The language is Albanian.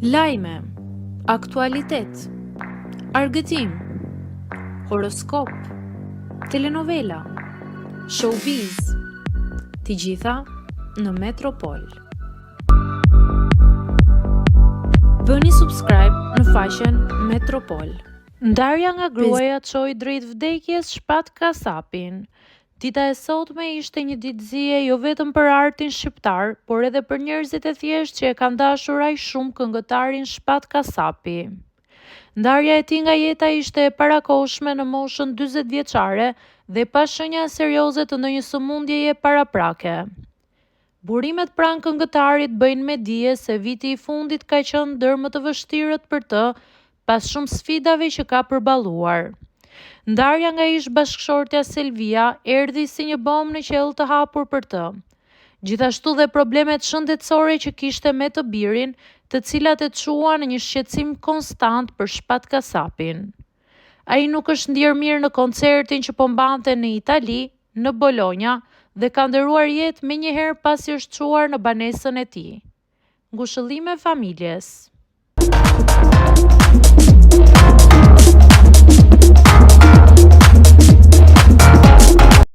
Lajme, aktualitet, argëtim, horoskop, telenovela, showbiz, të gjitha në Metropol. Bëni subscribe në faqen Metropol. Ndarja nga gruaja çoi drejt vdekjes shpat kasapin. Dita e sotme ishte një ditëzie jo vetëm për artin shqiptar, por edhe për njerëzit e thjeshtë që e kanë dashur aq shumë këngëtarin Shpat Kasapi. Ndarja e tij nga jeta ishte e parakohshme në moshën 40 vjeçare dhe pa shenja serioze të ndonjë sëmundjeje paraprake. Burimet pranë këngëtarit bëjnë me dije se viti i fundit ka qenë ndër më të vështirët për të, pas shumë sfidave që ka përballuar. Ndarja nga ish bashkëshortja Selvia erdhi si një bombë në qell të hapur për të. Gjithashtu dhe problemet shëndetësore që kishte me të birin, të cilat e çuan në një shqetësim konstant për Shpat Kasapin. Ai nuk është ndier mirë në koncertin që po mbante në Itali, në Bologna, dhe ka ndëruar jetë menjëherë pasi është çuar në banesën e tij. Ngushëllime familjes.